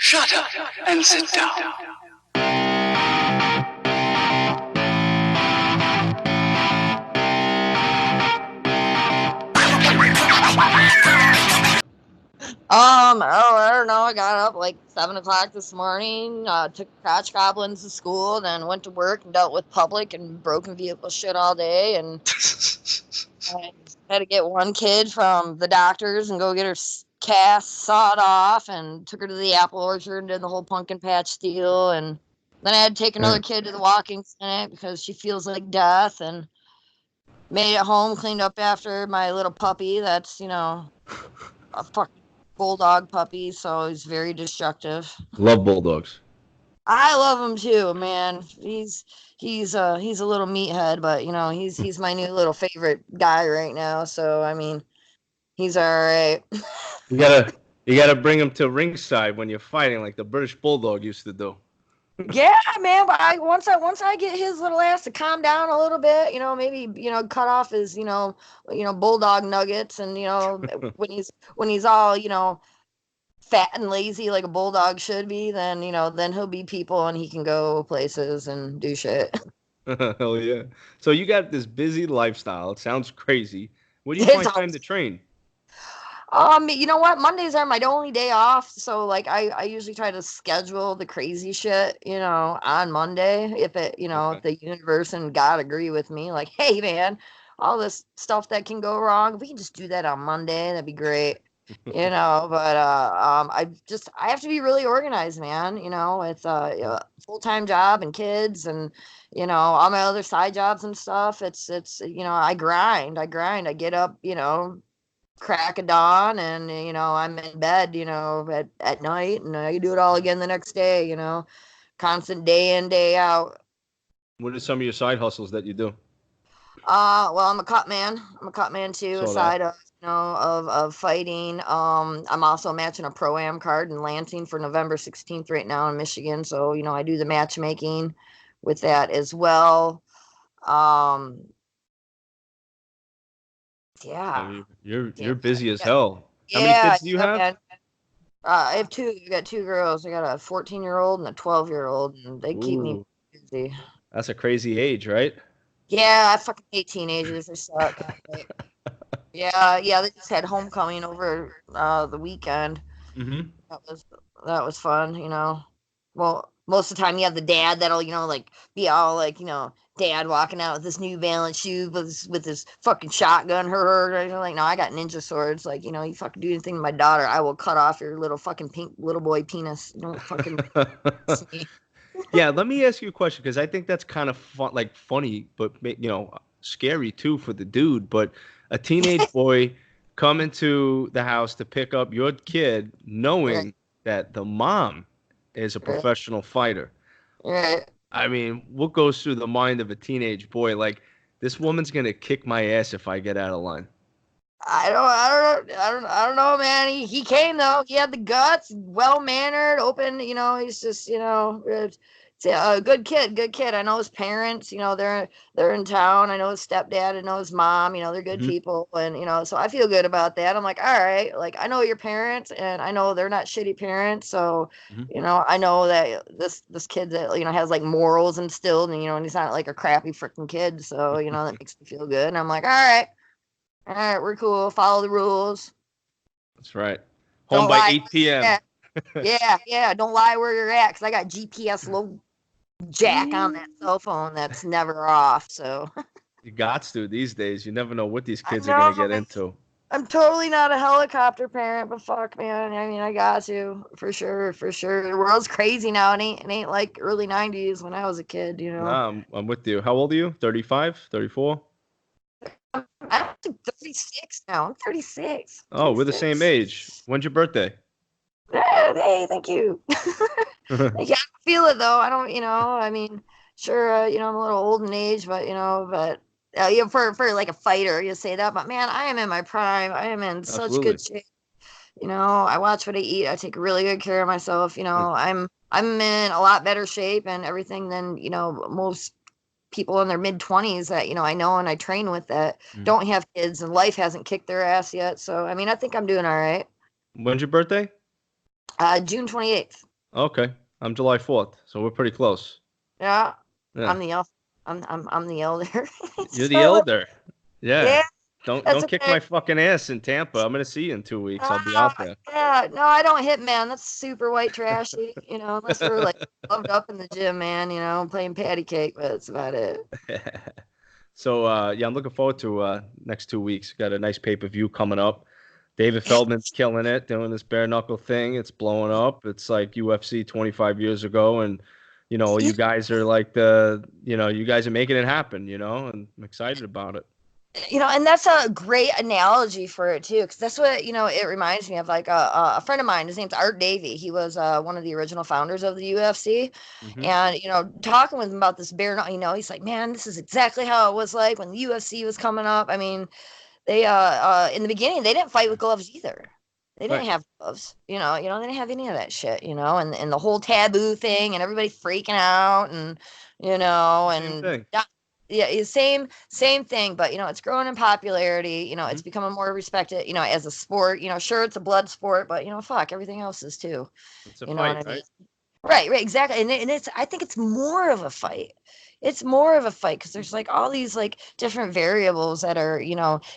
Shut up and sit down. I don't know. I got up like 7 o'clock this morning, took crotch goblins to school, then went to work and dealt with public and broken vehicle shit all day. And I had to get one kid from the doctor's and go get her cast sawed off, and took her to the apple orchard and did the whole pumpkin patch deal. And then I had to take another kid to the walking clinic because she feels like death, and made it home, cleaned up after my little puppy. That's, a fucking bulldog puppy, so he's very destructive. Love bulldogs. I love him too, man. He's a little meathead, but he's my new little favorite guy right now. So I mean, he's all right. You gotta bring him to ringside when you're fighting, like the British Bulldog used to do. Yeah, man. But once I get his little ass to calm down a little bit, maybe cut off his bulldog nuggets, and when he's all fat and lazy like a bulldog should be, then then he'll be people and he can go places and do shit. Hell yeah! So you got this busy lifestyle. It sounds crazy. Where do you find time to train? You know what? Mondays are my only day off, so like I usually try to schedule the crazy shit, on Monday, if it, if the universe and God agree with me, like, hey man, all this stuff that can go wrong, if we can just do that on Monday, that'd be great. But I have to be really organized, man, with full-time job and kids, and all my other side jobs and stuff. It's I grind, I get up, crack of dawn, and I'm in bed at night, and I do it all again the next day, constant day in, day out. What are some of your side hustles that you do? Well, I'm a cutman too, aside of fighting. I'm also matching a pro-am card in Lansing for November 16th right now in Michigan, so I do the matchmaking with that as well. Yeah. You're busy as hell. How Yeah, many kids do you have? man. I have two. I got two girls. I got a 14-year-old and a 12-year-old, and they keep me busy. That's a crazy age, right? Yeah, I fucking hate teenagers. They suck. Yeah, they just had homecoming over the weekend. Mm-hmm. That was fun, Well, most of the time you have the dad that'll, like be all like, dad walking out with this New Balance shoe with his fucking shotgun. Like, no, I got ninja swords. Like, you fucking do anything to my daughter, I will cut off your little fucking pink little boy penis. Don't fucking. Yeah, let me ask you a question, because I think that's kind of fun, like funny, but scary too for the dude. But a teenage boy coming to the house to pick up your kid, knowing that the mom is a professional fighter. Right. I mean, what goes through the mind of a teenage boy? Like, this woman's gonna kick my ass if I get out of line. I don't know, man. He came though. He had the guts, well mannered, open. He's just, a good kid. I know his parents. They're in town. I know his stepdad. I know his mom. They're good people, and so I feel good about that. I'm like, all right, like I know your parents, and I know they're not shitty parents. So, I know that this kid that has like morals instilled, and he's not like a crappy freaking kid. So that makes me feel good. And I'm like, all right, we're cool. Follow the rules. That's right. Home by 8 p.m. Yeah. Don't lie where you're at, because I got GPS low jack on that cell phone that's never off. So You got to these days. You never know what these kids are gonna get into. I'm totally not a helicopter parent, but fuck, man. I mean, I got to for sure. The world's crazy now. It ain't like early '90s when I was a kid. Nah, I'm with you. How old are you? 35, 34? I'm 36 now. I'm 36. Oh, we're the same age. When's your birthday? Hey, thank you. Yeah, I feel it though. I don't, I mean, sure, I'm a little old in age, but for like a fighter, you say that, but man, I am in my prime. I am in such good shape. I watch what I eat. I take really good care of myself. I'm in a lot better shape and everything than most people in their mid-20s that I know and I train with that don't have kids, and life hasn't kicked their ass yet. So I mean, I think I'm doing all right. When's your birthday? June 28th. Okay. I'm July 4th, so we're pretty close. Yeah, Yeah. I'm the el- I'm the elder. You're the So elder. Yeah. yeah, Don't that's kick okay. my fucking ass in Tampa. I'm gonna see you in 2 weeks. I'll be out there. Yeah, no, I don't hit man. That's super white trashy. Unless we're like loved up in the gym, man. Playing patty cake, but that's about it. So yeah, I'm looking forward to next 2 weeks. Got a nice pay-per-view coming up. David Feldman's killing it, doing this bare knuckle thing. It's blowing up. It's like UFC 25 years ago, and you guys are like you guys are making it happen. And I'm excited about it. And that's a great analogy for it too, because that's what it reminds me of. Like a friend of mine, his name's Art Davey. He was one of the original founders of the UFC, Hmm. and talking with him about this bear, he's like, man, this is exactly how it was like when the UFC was coming up. I mean, they in the beginning they didn't fight with gloves either. They didn't Right. have gloves, they didn't have any of that shit, and the whole taboo thing and everybody freaking out and Same and thing. yeah, same thing, but it's growing in popularity. Hmm. It's becoming more respected, as a sport. Sure, it's a blood sport, but fuck, everything else is too. It's a You know what fight, I mean? right? Right, exactly. And it's I think it's more of a fight. It's more of a fight because there's like all these like different variables that are,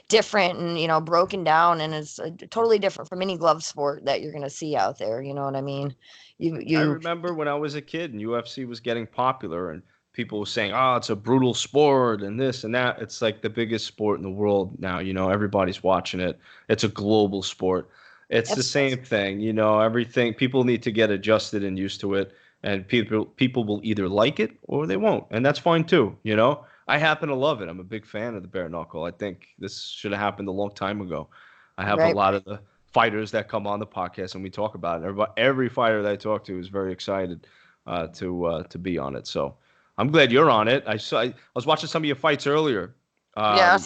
different and, broken down, and it's totally different from any glove sport that you're gonna see out there. You know what I mean? You I you remember when I was a kid and UFC was getting popular and people were saying, "Oh, it's a brutal sport and this and that." It's like the biggest sport in the world now. Everybody's watching it. It's a global sport. It's the that's same thing. Everything people need to get adjusted and used to it, and people will either like it or they won't, and that's fine too. I happen to love it. I'm a big fan of the bare knuckle. I think this should have happened a long time ago. I have a right. lot of the fighters that come on the podcast and we talk about it. Every fighter that I talk to is very excited to be on it. So I'm glad you're on it. I was watching some of your fights earlier, Yeah.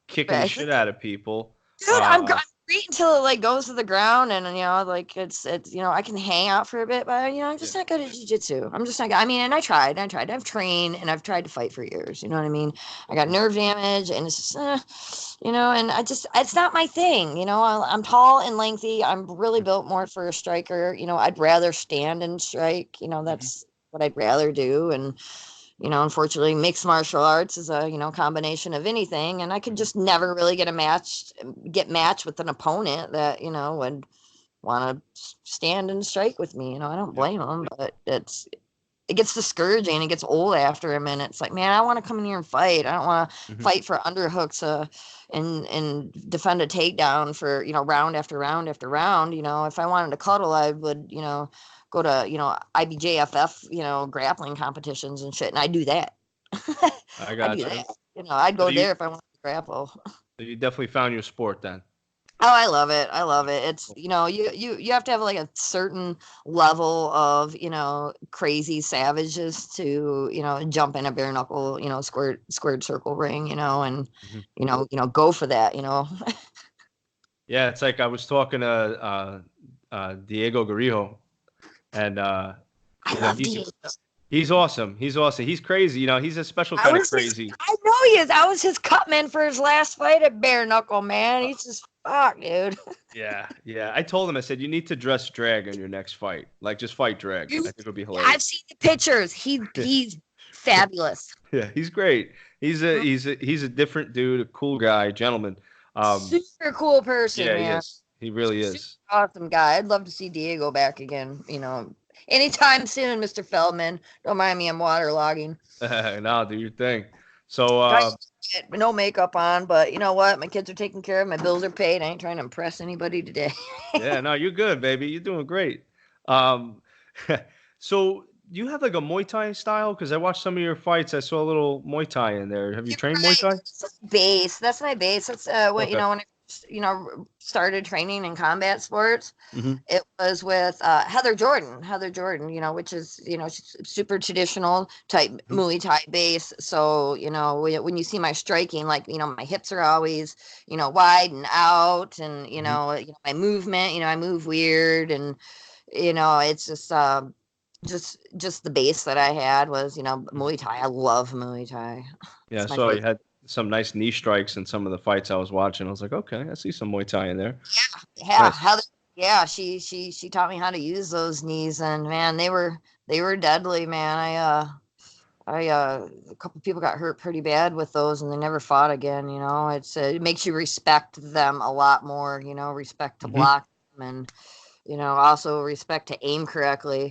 kicking the shit out of people. Dude, I'm great until it like goes to the ground, and like it's I can hang out for a bit, but I'm Yeah. just not good at jiu-jitsu. I'm just not good. I mean, and I tried. I've trained and I've tried to fight for years. You know what I mean? I got nerve damage, and it's just and it's not my thing. I'm tall and lengthy. I'm really built more for a striker. I'd rather stand and strike. Mhm. That's what I'd rather do, and unfortunately, mixed martial arts is a, combination of anything. And I could Mhm. just never really get matched with an opponent that, would want to stand and strike with me. I don't Yep. blame them, but it gets discouraging. It gets old after a minute. It's like, man, I want to come in here and fight. I don't want to Mhm. fight for underhooks, and defend a takedown for, round after round after round. If I wanted to cuddle, I would, go to, IBJFF, grappling competitions and shit. And I do that. I I do got you. that. I'd So go you there if I wanted to grapple. so you definitely found your sport then. Oh, I love it. I love it. It's, you have to have like a certain level of, crazy savages to, jump in a bare knuckle, squared circle ring, and, Mhm. go for that. Yeah, it's like I was talking to Diego Garijo, and I love he's Diego. he's awesome. He's awesome. He's crazy. He's a special I kind of was his, crazy. I know he is. I was his cutman for his last fight at bare knuckle, man. He's just fuck, dude. Yeah, yeah. I told him, I said, you need to dress drag in your next fight. Like, just fight drag. I You, think it'll be I've hilarious. seen the pictures. He's fabulous. Yeah, he's great. He's a different dude, a cool guy, gentleman. Super cool person, Yeah, he man. is. He really Super is. awesome guy. I'd love to see Diego back again, anytime soon, Mr. Feldman. Don't mind me, I'm waterlogging. Now do your thing. So, No makeup on, but you know what? My kids are taken care of. My bills are paid. I ain't trying to impress anybody today. yeah, no, you're good, baby. You're doing great. Um, so you have like a Muay Thai style? Because I watched some of your fights. I saw a little Muay Thai in there. Have you You're trained Muay right. Thai? That's base. That's my base. That's what Okay. when I started training in combat sports. Hmm. It was with Heather Jordan. Heather Jordan, which is she's super traditional type Hmm. Muay Thai base. So when you see my striking, like my hips are always wide and out, and Hmm. my movement. I move weird, and it's just the base that I had was Hmm. Muay Thai. I love Muay Thai. Yeah, It's my so you favorite. had some nice knee strikes in some of the fights I was watching. I was like, okay, I see some Muay Thai in there. Yeah, Nice. Heather. Yeah, she taught me how to use those knees, and man, they were deadly, man. A couple people got hurt pretty bad with those, and they never fought again. It makes you respect them a lot more. Respect to Hmm. block them, and also respect to aim correctly.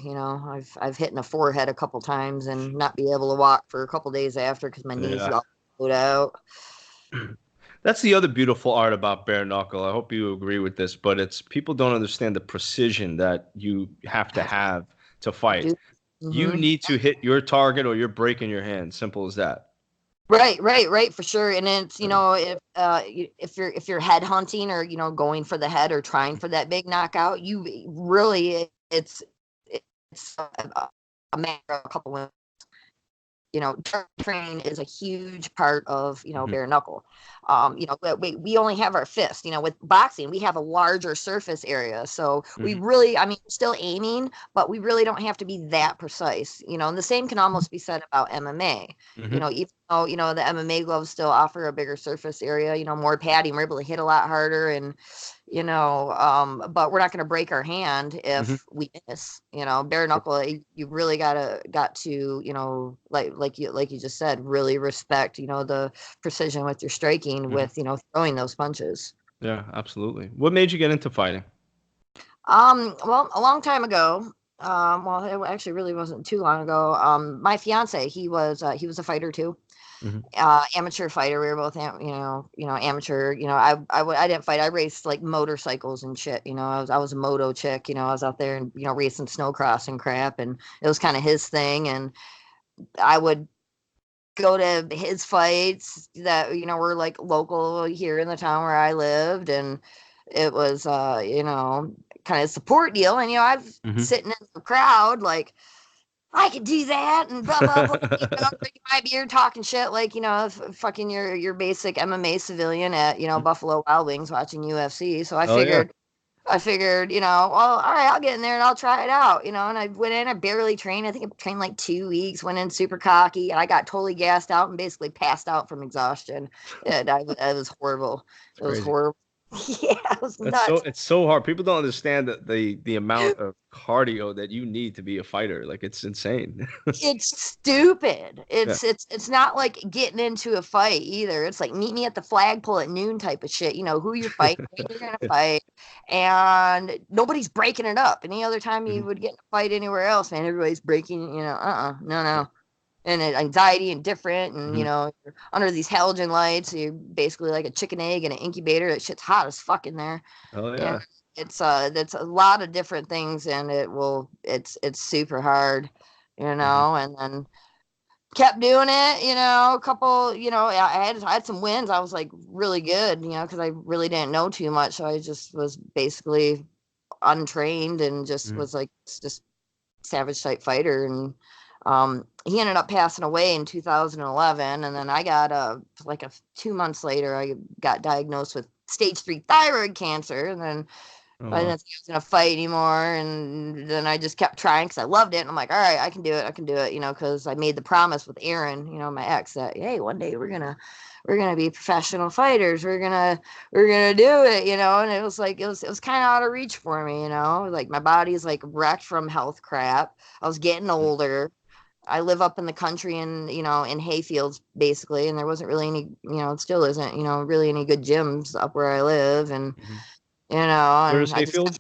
I've hit in the forehead a couple times and not be able to walk for a couple days after because my knees Yeah. got blowed out. That's the other beautiful art about bare knuckle. I hope you agree with this, but it's people don't understand the precision that you have to fight. You Mm-hmm. need to hit your target or you're breaking your hand. Simple as that. Right, for sure. And it's if you're head hunting or going for the head or trying for that big knockout, you really it's a matter of a couple of training is a huge part of Hmm. bare knuckle. We only have our fist. With boxing we have a larger surface area, so we Hmm. really, I mean, still aiming, but we really don't have to be that precise. And the same can almost be said about MMA. Hmm. Even though the MMA gloves still offer a bigger surface area, more padding, we're able to hit a lot harder, and but we're not going to break our hand Hmm. if we miss. Bare knuckle, you really got to like you just said, really respect the precision with your striking, Hmm. with throwing those punches. Yeah, absolutely. What made you get into fighting? Well, a long time ago. Well, it actually really wasn't too long ago. My fiance, he was a fighter too. Hmm. Amateur fighter. We were both, amateur. I didn't fight. I raced like motorcycles and shit. I was a moto chick. I was out there and racing snowcross and crap, and it was kind of his thing. And I would go to his fights that were like local here in the town where I lived, and it was kind of support deal. And I've Hmm. sitting in the crowd like, I could do that and blah blah blah. Drinking my beer, talking shit like fucking your basic MMA civilian at Buffalo Wild Wings watching UFC. So I Oh yeah. figured, well, all right, I'll get in there and I'll try it out. And I went in, I barely trained. I think I trained like 2 weeks. Went in super cocky, and I got totally gassed out and basically passed out from exhaustion. It was horrible. It's It was crazy. horrible. Yeah, it was nuts. It's so hard. People don't understand the amount of cardio that you need to be a fighter. Like it's insane. It's stupid. Yeah. It's not like getting into a fight either. It's like meet me at the flagpole at noon type of shit. Who you're fighting, when you're gonna fight, and nobody's breaking it up. Any other time you Mhm. would get in a fight anywhere else, man, everybody's breaking. No. And anxiety and different, and Mhm. you're under these halogen lights. You're basically like a chicken egg in an incubator. That shit's hot as fuck in there, Oh and yeah. it's that's a lot of different things, and it's super hard, Mhm. and then kept doing it, a couple, I had some wins. I was like really good, because I really didn't know too much. So I just was basically untrained and just Mhm. was like just savage type fighter. And he ended up passing away in 2011, and then I got like 2 months later I got diagnosed with stage 3 thyroid cancer, and then Oh I wow. didn't think I was gonna fight anymore, and then I just kept trying because I loved it. And I'm like, all right, I can do it. I can do it. Because I made the promise with Aaron, my ex, that hey, one day we're gonna be professional fighters. We're gonna do it. And it was like it was kind of out of reach for me. Like my body's like wrecked from health crap. I was getting Mhm. older. I live up in the country and in hayfields basically, and there wasn't really any, it still isn't, really any good gyms up where I live, and Mhm. Where is and I just Hayfield?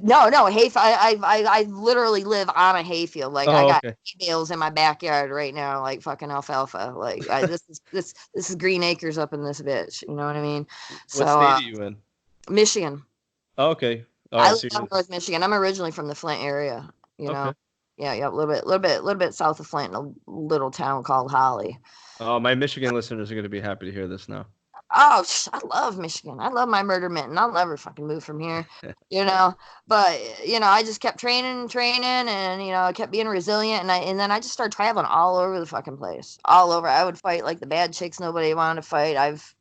no, I literally live on a hayfield. Like I Oh got okay. hay bales in my backyard right now, like fucking alfalfa. Like this is green acres up in this bitch. You know what I mean? What So state are you in? Michigan. Oh, okay. I Oh, live so up North Michigan. I'm originally from the Flint area. You know, okay. yeah, a little bit south of Flint, in a little town called Holly. Oh, my Michigan listeners are going to be happy to hear this now. Oh, I love Michigan. I love my murder mitten. I'll never fucking move from here, you know. But I just kept training, and I kept being resilient, and then I just started traveling all over the fucking place, all over. I would fight like the bad chicks nobody wanted to fight. I've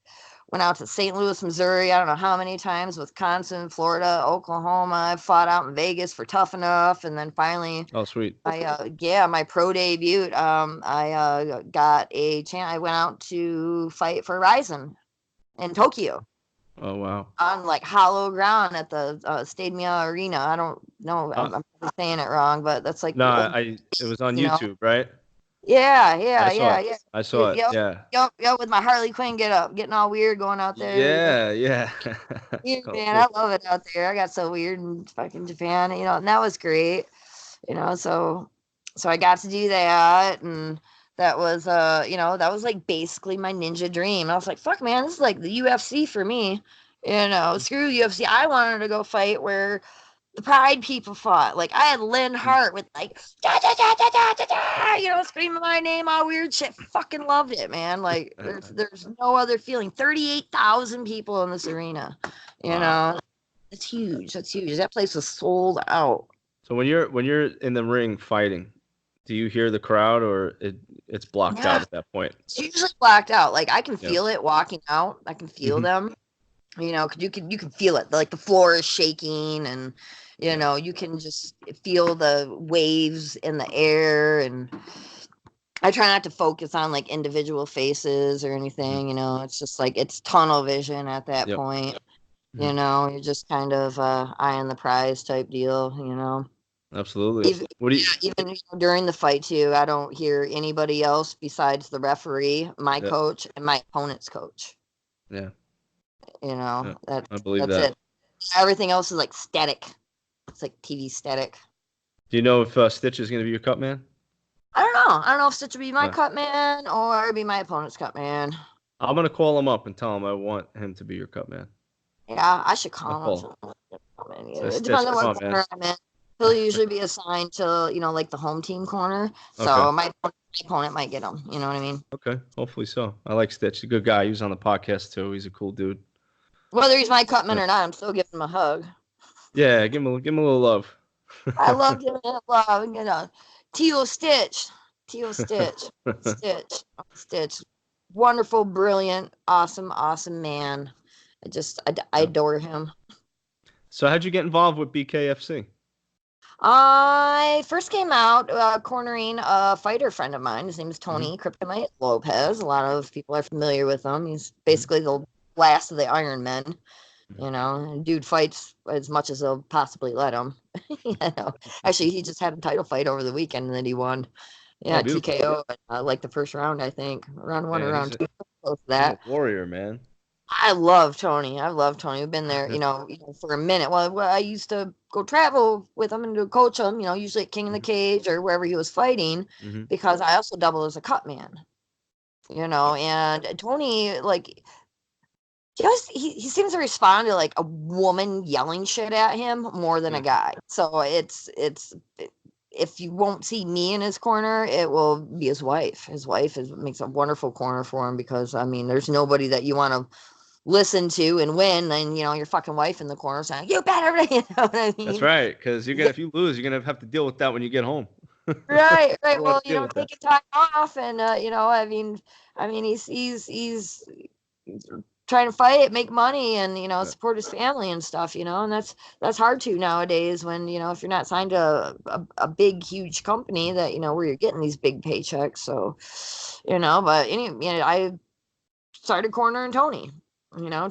went out to St. Louis, Missouri. I don't know how many times. Wisconsin, Florida, Oklahoma. I fought out in Vegas for Tough Enough, and then finally Oh, sweet. my pro debut. I got a chance. I went out to fight for Ryzen in Tokyo. Oh wow. On like hollow ground at the Stadia Arena. I don't know. I'm probably saying it wrong, but that's like No, the old, it was on you know. YouTube, right? Yeah, I yeah, saw yeah, it. yeah. I saw it. Yep, Yeah. yep. With my Harley Quinn getting all weird, going out there. Yeah, yeah. Yeah, Oh, man, cool. I love it out there. I got so weird in fucking Japan, and that was great. So I got to do that, and that was that was like basically my ninja dream. I was like, fuck, man, this is like the UFC for me. Screw UFC. I wanted to go fight where the Pride people fought. Like I had Lynn Hart with like da, da, da, da, da, da, da, screaming my name, all weird shit. Fucking loved it, man. Like there's no other feeling. 38,000 people in this arena. You Wow. know, it's huge. That's huge. That place was sold out. So when you're in the ring fighting, do you hear the crowd or it's blocked out Yeah, at that point? it's usually blacked out. Like I can Yeah. feel it walking out. I can feel Hmm. them. 'Cause you can feel it. Like the floor is shaking, and Yeah. you can just feel the waves in the air. And I try not to focus on like individual faces or Hmm. anything. It's just like it's tunnel vision at that Yep. point. Hmm. You're just kind of eye on the prize type deal. Absolutely. Even What do you? yeah, even during the fight too, I don't hear anybody else besides the referee, my Yeah. coach, and my opponent's coach. Yeah. Yeah. That I believe that's that. it. Everything else is like static. It's like TV static. Do you know if Stitch is going to be your cut man? I don't know. I don't know if Stitch would be my Uh, cut man or be my opponent's cut man. I'm going to call him up and tell him I want him to be your cut man. Yeah, I should I'll call him. call him. Say, It Stitch, depends on come what on, man. corner I'm in. He'll usually be assigned to, like the home team corner. Okay. So my opponent might get him. You know what I mean? Okay. Hopefully so. I like Stitch. He's a good guy. He was on the podcast too. He's a cool dude. Whether he's my cut man Yeah. or not, I'm still giving him a hug. Yeah. Give him a little love. I love giving him love. Teal Stitch. Teal Stitch. Stitch. Wonderful, brilliant, awesome man. I Yeah. adore him. So how'd you get involved with BKFC? I first came out cornering a fighter friend of mine. His name is Hmm. Tony Kryptonite Lopez. A lot of people are familiar with him. He's Hmm. basically the last of the Iron Men. Hmm. Dude fights as much as they'll possibly let him. Actually, he just had a title fight over the weekend that he won. Oh, Yeah, beautiful. TKO, like the first round, I think. Round one or Man, round two, close to he's a that. warrior, man. I love Tony. I love Tony. We've been there, for a minute. Well, I used to go travel with him and to coach him, usually at King in the Hmm. Cage or wherever he was fighting, Hmm. because I also double as a cut man, and Tony, like, he seems to respond to like a woman yelling shit at him more than a Hmm. guy. So if you won't see me in his corner, it will be his wife. His wife makes a wonderful corner for him because I mean, there's nobody that you want to listen to and win, then your fucking wife in the corner saying, "You better," you know what I That's mean? right, because if you lose, you're gonna have to deal with that when you get home. Right. I don't want Well, to deal with that. taking time off, and I mean, he's trying to fight, make money, and Yeah. support his family and stuff, and that's hard to nowadays when if you're not signed to a big huge company that where you're getting these big paychecks. So, but I started cornering Tony.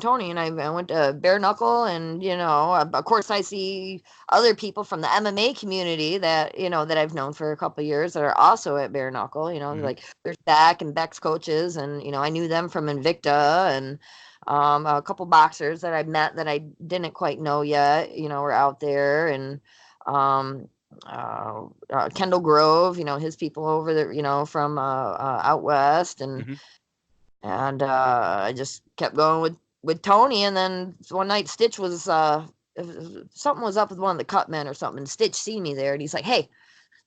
Tony and I went to bare knuckle, and of course I see other people from the MMA community that that I've known for a couple of years that are also at bare knuckle. Hmm. Like there's Dak and Beck's coaches, and I knew them from Invicta, and a couple boxers that I met that I didn't quite know yet. Were out there, and um, Kendall Grove, his people over there, from out west, and Hmm. I just kept going with Tony, and then one night Stitch was something was up with one of the cut men or something. And Stitch seen me there, and he's like, "Hey,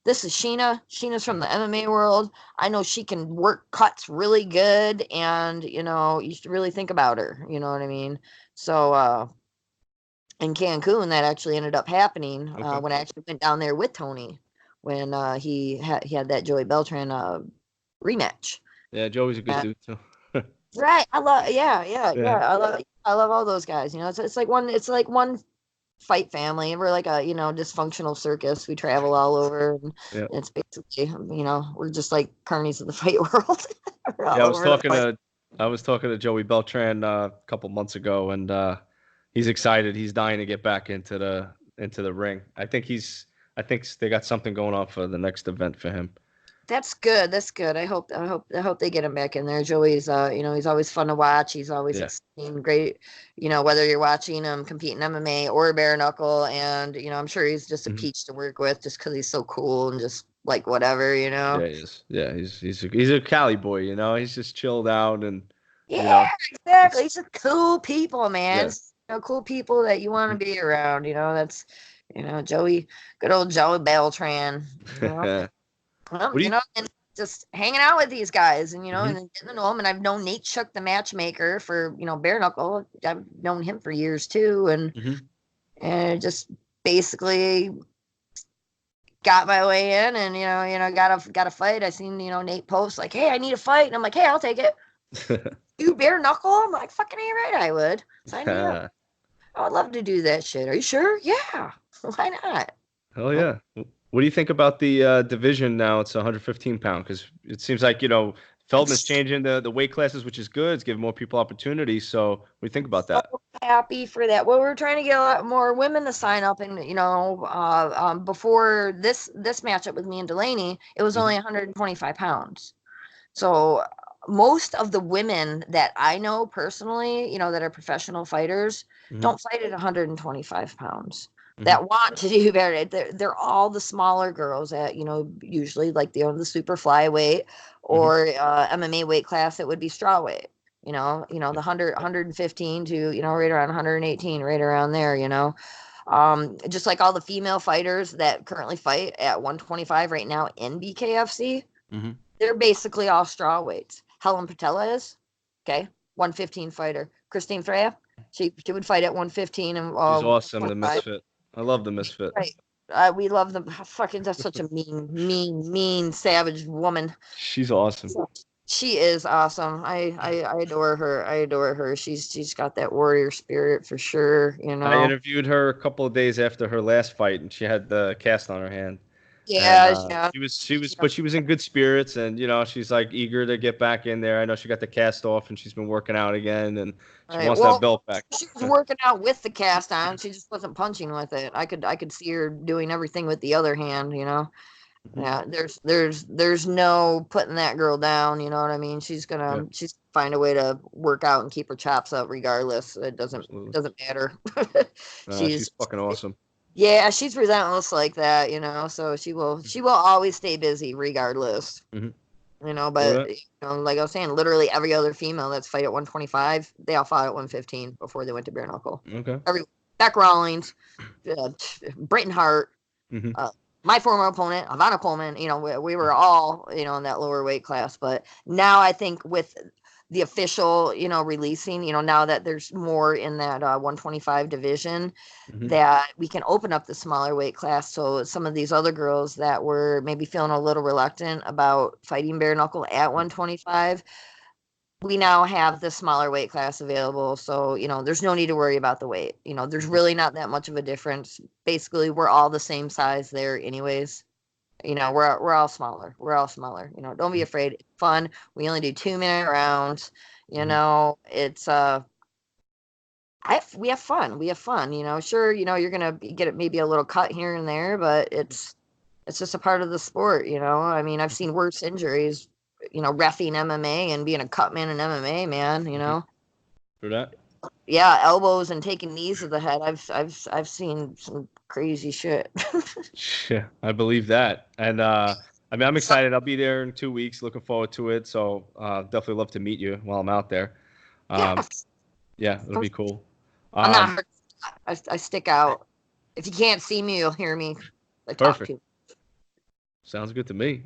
this is Sheena. Sheena's from the MMA world. I know she can work cuts really good, and you should really think about her. You know what I mean?" So in Cancun, that actually ended up happening Okay. when I actually went down there with Tony when he had that Joey Beltran rematch. Yeah, Joey's a good dude too. Right. I love yeah. Yeah. I love all those guys. It's like one fight family. We're like a, dysfunctional circus. We travel all over, and Yeah. it's basically, we're just like carnies of the fight world. We're Yeah, I all was over the talking place. to I was talking to Joey Beltran a couple months ago, and he's excited. He's dying to get back into the ring. I think they got something going on for the next event for him. That's good. That's good. I hope they get him back in there. Joey's, he's always fun to watch. He's always extreme great. Whether you're watching him compete in MMA or bare knuckle, and I'm sure he's just a peach to work with, just because he's so cool and just like whatever. Yeah, he is. Yeah, he's a Cali boy. He's just chilled out and. Exactly. He's just cool people, man. Yeah. Cool people that you want to be around. That's, Joey, good old Joey Beltran. Well, and just hanging out with these guys and, and getting to know them. And I've known Nate Shook, the matchmaker, for, bare knuckle. I've known him for years too. And just basically got my way in and, got a fight. I seen, Nate post like, hey, I need a fight. And I'm like, hey, I'll take it. You bare knuckle? I'm like, fucking ain't right, I would. Sign me up. I would love to do that shit. Are you sure? Yeah. Why not? Hell yeah. What do you think about the division now? It's 115 pound because it seems like Feldman's changing the weight classes, which is good. It's giving more people opportunities. So what do you think about that? So happy for that. Well, we're trying to get a lot more women to sign up, and before this matchup with me and Delaney, it was only 125 pounds. So most of the women that I know personally, that are professional fighters, don't fight at 125 pounds. That want to do better. They're all the smaller girls at, usually like the super flyweight or MMA weight class that would be straw weight. The 115 to, right around 118, right around there, just like all the female fighters that currently fight at 125 right now in BKFC, they're basically all straw weights. Helen Patella is, 115 fighter. Christine Freya, she would fight at 115. And she's awesome, the Misfit. I love the Misfit. Right. We love them. Fucking, that's such a mean, savage woman. She's awesome. She is awesome. I adore her. I adore her. She's got that warrior spirit for sure. I interviewed her a couple of days after her last fight, and she had the cast on her hand. Yeah. She was, but she was in good spirits, and she's like eager to get back in there. I know she got the cast off, and she's been working out again, and she wants that belt back. She was working out with the cast on. She just wasn't punching with it. I could see her doing everything with the other hand. Yeah. There's no putting that girl down. You know what I mean? She's find a way to work out and keep her chops up regardless. It doesn't matter. She's fucking awesome. Yeah, she's relentless like that, so she will always stay busy regardless. But like I was saying, literally every other female that's fight at 125, they all fought at 115 before they went to bare knuckle. Okay. Beck Rawlings, Britton Hart, my former opponent, Ivana Coleman, we were all, in that lower weight class. But now I think with the official, releasing, now that there's more in that 125 division, that we can open up the smaller weight class. So some of these other girls that were maybe feeling a little reluctant about fighting bare knuckle at 125, we now have the smaller weight class available. So, there's no need to worry about the weight. There's really not that much of a difference. Basically, we're all the same size there anyways. We're all smaller. Don't be afraid. It's fun. We only do 2-minute rounds. It's we have fun. Sure, you're gonna get maybe a little cut here and there, but it's just a part of the sport. I mean, I've seen worse injuries. Reffing MMA and being a cutman in MMA, man. For that. Yeah, elbows and taking knees to the head. I've seen some crazy shit. Yeah, I believe that. And I'm excited. I'll be there in 2 weeks. Looking forward to it. So definitely love to meet you while I'm out there. Yeah, it'll be cool. I'm not hurt. I stick out. If you can't see me, you'll hear me. Perfect. Sounds good to me.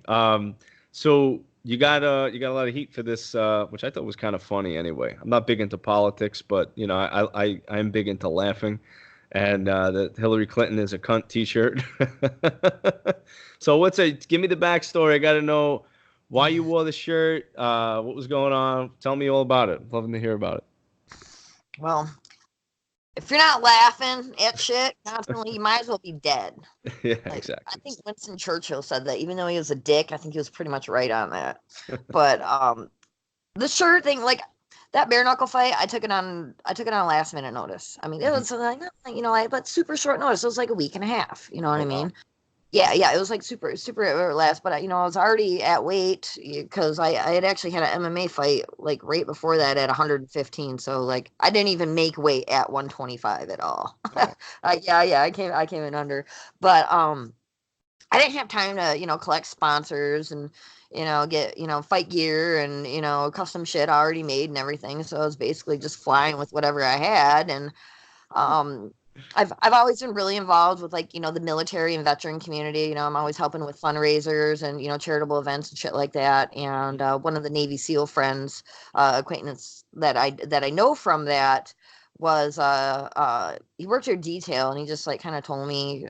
So you got a lot of heat for this, which I thought was kind of funny. Anyway, I'm not big into politics, but I'm big into laughing. And that Hillary Clinton is a cunt T-shirt. So give me the backstory. I got to know why you wore the shirt. What was going on? Tell me all about it. Loving to hear about it. Well, if you're not laughing at shit constantly, you might as well be dead. Yeah, exactly. I think Winston Churchill said that. Even though he was a dick, I think he was pretty much right on that. But the shirt thing, like, that bare knuckle fight, I took it on last minute notice. I mean, it was like, but super short notice. It was like a week and a half. You know what I mean? Wow. Yeah, it was like super last, but I was already at weight because I had actually had an MMA fight like right before that at 115. So like I didn't even make weight at 125 at all. Oh. I came in under, but I didn't have time to collect sponsors and get fight gear and custom shit already made and everything. So I was basically just flying with whatever I had. And I've always been really involved with like the military and veteran community. I'm always helping with fundraisers and charitable events and shit like that. And one of the Navy SEAL friends, acquaintance that I know from that was he worked here detail, and he just like kind of told me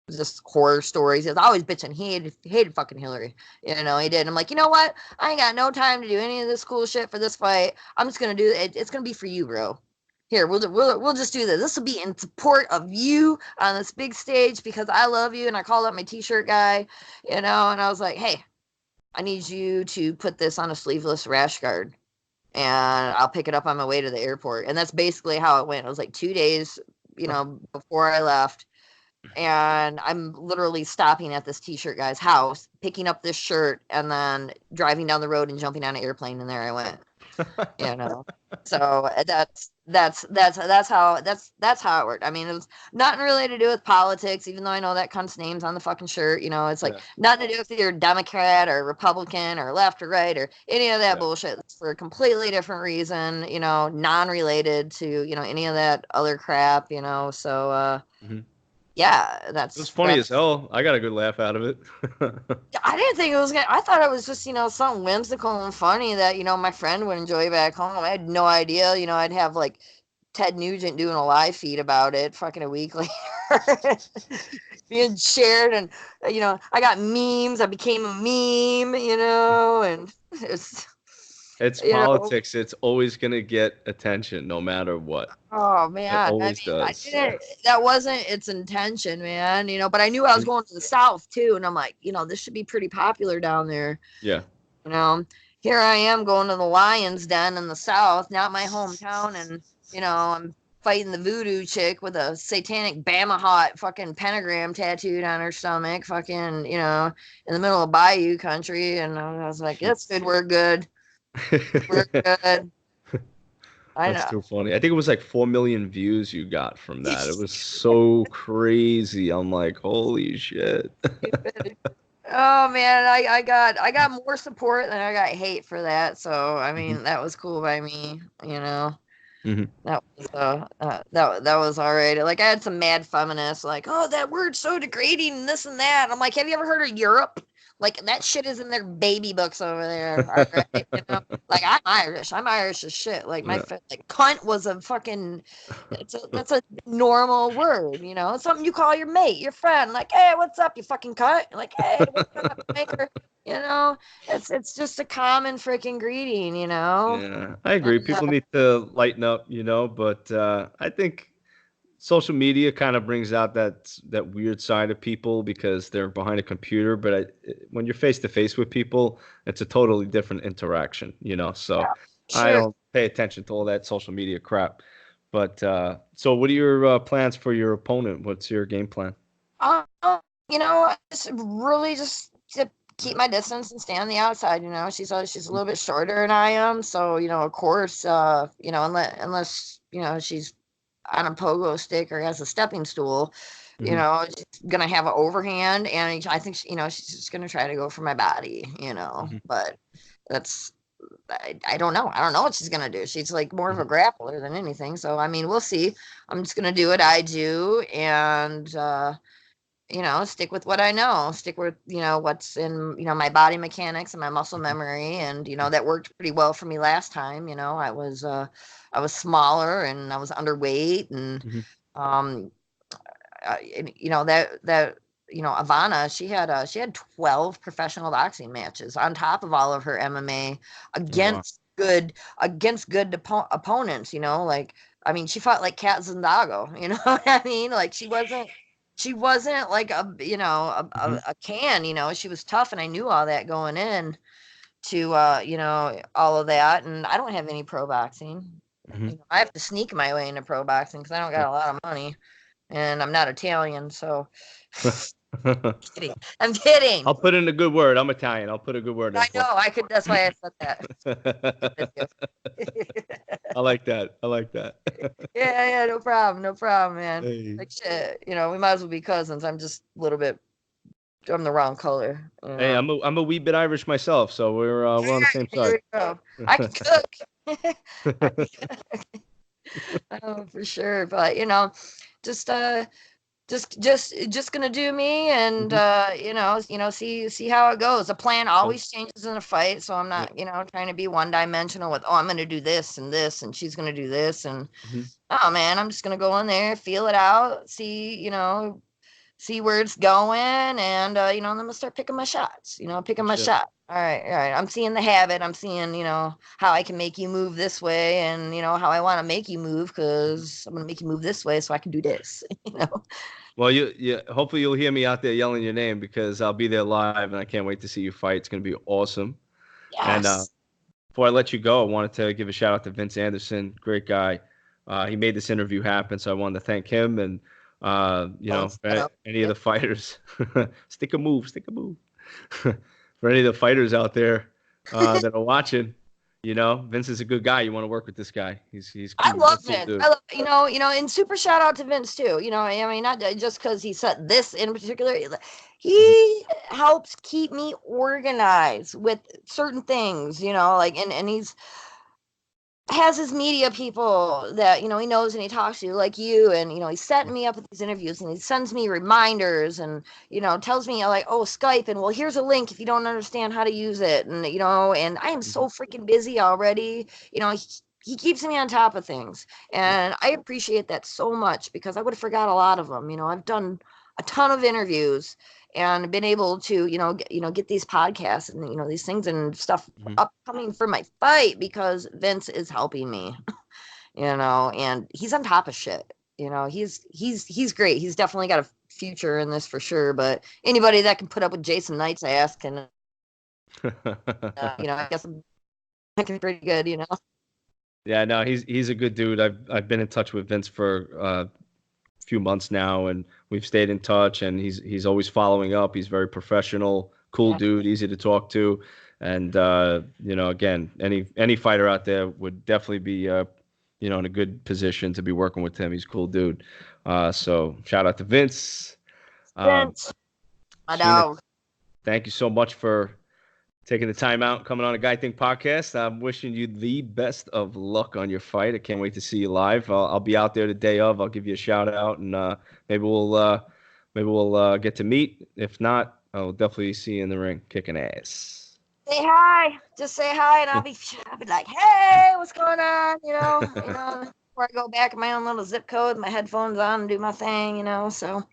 just horror stories. He was always bitching. He hated fucking Hillary. He did. I'm like, you know what? I ain't got no time to do any of this cool shit for this fight. I'm just gonna do it. It's gonna be for you, bro. Here, we'll just do this. This will be in support of you on this big stage because I love you. And I called up my t-shirt guy, and I was like, hey, I need you to put this on a sleeveless rash guard, and I'll pick it up on my way to the airport. And that's basically how it went. It was like 2 days, before I left. And I'm literally stopping at this t-shirt guy's house, picking up this shirt, and then driving down the road and jumping on an airplane, and there I went. So that's how it worked. I mean, it was nothing really to do with politics, even though I know that cunt's name's on the fucking shirt. It's like nothing to do with either Democrat or Republican or left or right or any of that bullshit. It's for a completely different reason, non-related to any of that other crap. So yeah, it's funny as hell. I got a good laugh out of it. I didn't think it was I thought it was just something whimsical and funny that my friend would enjoy back home. I had no idea I'd have like Ted Nugent doing a live feed about it fucking a week later being shared, and I got memes. I became a meme, and it's politics. It's always gonna get attention no matter what. Oh man, it always does. That wasn't its intention, man. But I knew I was going to the South too, and I'm like, this should be pretty popular down there. Yeah. Here I am going to the Lion's Den in the South, not my hometown, and I'm fighting the voodoo chick with a satanic Bama hot fucking pentagram tattooed on her stomach, fucking in the middle of Bayou country, and I was like, that's good, we're good. We're good. That's too funny. I think it was like 4 million views you got from that. It was so crazy. I'm like, holy shit. Oh man, I got more support than I got hate for that. So I mean, that was cool by me. That was all right. Like I had some mad feminists like, oh, that word's so degrading and this and that. I'm like, have you ever heard of Europe? Like that shit is in their baby books over there. Right? Like I'm Irish as shit. Like my like cunt was a fucking. That's a normal word. It's something you call your mate, your friend. Like, hey, what's up, you fucking cunt? Like, hey, what's up, maker? It's just a common freaking greeting. Yeah, I agree. People need to lighten up. But I think social media kind of brings out that weird side of people because they're behind a computer. But when you're face to face with people, it's a totally different interaction, So sure. I don't pay attention to all that social media crap. But so what are your plans for your opponent? What's your game plan? It's really just to keep my distance and stay on the outside. She's a little bit shorter than I am, so of course, unless she's on a pogo stick or has a stepping stool, she's gonna have an overhand, and I think she's just gonna try to go for my body, but that's I don't know. I don't know what she's gonna do. She's like more of a grappler than anything, so I mean, we'll see. I'm just gonna do what I do and stick with what I know, stick with what's in my body mechanics and my muscle memory, and that worked pretty well for me last time. I was smaller and I was underweight, and Ivana, she had 12 professional boxing matches on top of all of her MMA against good opponents. Like I mean, she fought like Kat Zundago. You know what I mean? Like she wasn't like a can. She was tough, and I knew all that going in. all of that. And I don't have any pro boxing. Mm-hmm. I have to sneak my way into pro boxing because I don't got a lot of money, and I'm not Italian, so. I'm kidding. I'll put in a good word. I'm Italian. I'll put a good word in. I know. I could. That's why I said that. I like that. Yeah. No problem, man. Hey. Like shit. We might as well be cousins. I'm just a little bit. I'm the wrong color. Hey, I'm a wee bit Irish myself, so we're on the same side. I can cook. Oh, for sure. But just gonna do me, and see how it goes. The plan always changes in a fight, so I'm not trying to be one dimensional with I'm gonna do this and this, and she's gonna do this, and oh man, I'm just gonna go in there, feel it out, see where it's going, and then I'm gonna start picking my shots. My shot. All right. I'm seeing the habit. I'm seeing how I can make you move this way, and how I want to make you move, because I'm gonna make you move this way so I can do this. Well, hopefully you'll hear me out there yelling your name, because I'll be there live, and I can't wait to see you fight. It's gonna be awesome. Yes. And before I let you go, I wanted to give a shout out to Vince Anderson, great guy. He made this interview happen, so I wanted to thank him, and any of the fighters. stick a move. For any of the fighters out there that are watching, Vince is a good guy. You want to work with this guy. He's cool. I love Vince. I love, and super shout out to Vince too. Not just because he said this in particular. He helps keep me organized with certain things, and he's has his media people that he knows and he talks to, like you, and he's setting me up with these interviews, and he sends me reminders, and tells me Skype, and well, here's a link if you don't understand how to use it, and and I am so freaking busy already. He keeps me on top of things, and I appreciate that so much, because I would have forgot a lot of them. I've done a ton of interviews and been able to get these podcasts and these things and stuff upcoming for my fight, because Vince is helping me. And he's on top of shit. He's great. He's definitely got a future in this for sure, but anybody that can put up with Jason Knight's ass can I guess I'm pretty good. Yeah, no, he's a good dude. I've been in touch with Vince for few months now, and we've stayed in touch, and he's always following up. He's very professional, cool dude, easy to talk to, and again, any fighter out there would definitely be in a good position to be working with him. He's a cool dude. So shout out to Vince. Vince, my dog. Thank you so much for taking the time out, coming on a Guy Think podcast. I'm wishing you the best of luck on your fight. I can't wait to see you live. I'll be out there the day of. I'll give you a shout out, and maybe we'll get to meet. If not, I'll definitely see you in the ring kicking ass. Say hi. Just say hi, and I'll be like, hey, what's going on? Before I go back in my own little zip code, my headphones on, and do my thing. So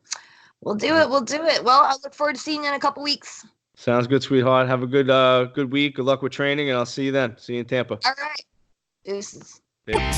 we'll do it. Well, I look forward to seeing you in a couple weeks. Sounds good, sweetheart. Have a good week. Good luck with training, and I'll see you then. See you in Tampa. All right. Deuces. Yeah.